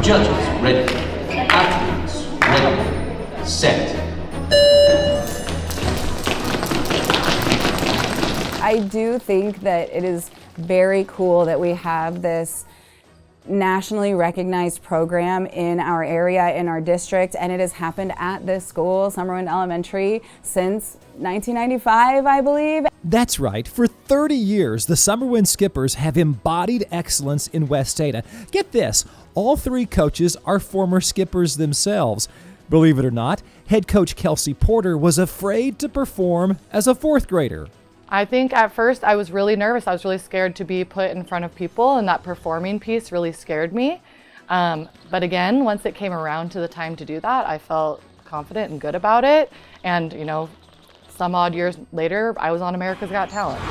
Judges ready. Athletes ready. Set. I do think that it is very cool that we have this nationally recognized program in our area, in our district, and it has happened at this school, Summerwind Elementary, since 1995, I believe. That's right. For 30 years, the Summerwind Skippers have embodied excellence in West Ada. Get this, all three coaches are former Skippers themselves. Believe it or not, head coach Kelsey Porter was afraid to perform as a fourth grader. I think at first I was really nervous. I was really scared to be put in front of people, and that performing piece really scared me. But again, once it came around to the time to do that, I felt confident and good about it. And you know, some odd years later, I was on America's Got Talent.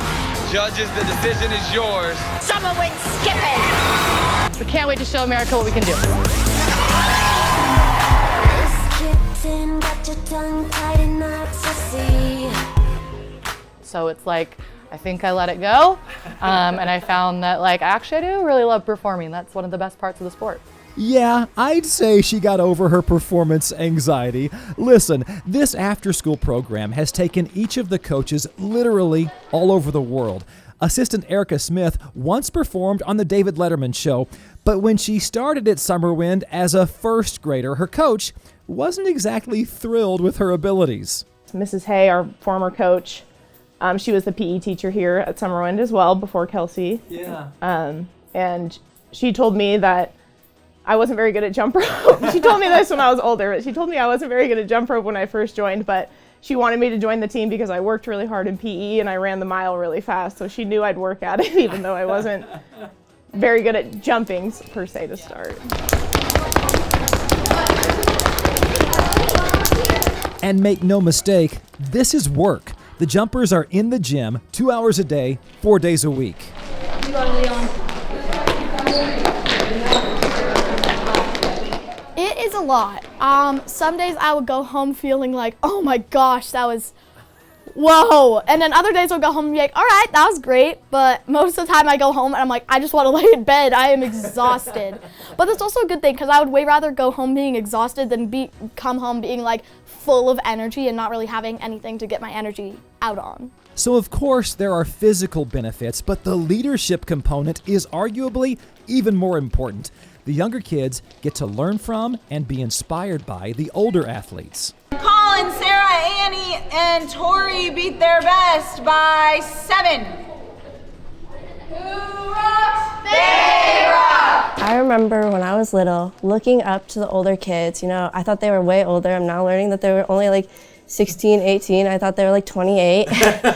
Judges, the decision is yours. Summerwind Skippers! We can't wait to show America what we can do. Got your tongue tied enough to see. So it's like, I think I let it go, and I found that actually I do really love performing. That's one of the best parts of the sport. Yeah, I'd say she got over her performance anxiety. Listen, this after-school program has taken each of the coaches literally all over the world. Assistant Erica Smith once performed on the David Letterman show, but when she started at Summerwind as a first grader, her coach wasn't exactly thrilled with her abilities. Mrs. Hay, our former coach, she was the PE teacher here at Summerwind as well before Kelsey. Yeah. And she told me that I wasn't very good at jump rope. She told me this when I was older, but she told me I wasn't very good at jump rope when I first joined, but she wanted me to join the team because I worked really hard in PE and I ran the mile really fast, so she knew I'd work at it even though I wasn't very good at jumping per se to start. And make no mistake, this is work. The jumpers are in the gym 2 hours a day, 4 days a week. It is a lot. Some days I would go home feeling like, oh my gosh, that was, whoa. And then other days I'll go home and be like, all right, that was great. But most of the time I go home and I'm like, I just want to lay in bed. I am exhausted. But that's also a good thing because I would way rather go home being exhausted than come home being full of energy and not really having anything to get my energy out on. So of course there are physical benefits, but the leadership component is arguably even more important. The younger kids get to learn from and be inspired by the older athletes. Colin, Sarah, Annie, and Tori beat their best by 7. Who rocks? They rock! I remember when I was little, looking up to the older kids. I thought they were way older. I'm now learning that they were only 16, 18. I thought they were 28.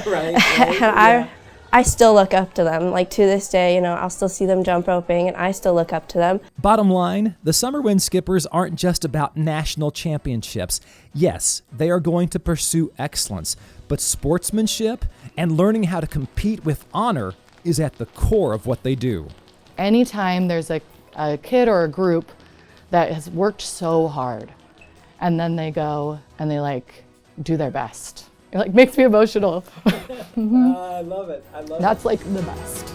Right. And I still look up to them. To this day, I'll still see them jump roping and I still look up to them. Bottom line, the Summerwind Skippers aren't just about national championships. Yes, they are going to pursue excellence, but sportsmanship and learning how to compete with honor is at the core of what they do. Anytime there's a kid or a group that has worked so hard and then they go and they do their best, it makes me emotional. I love it. I love That's the best.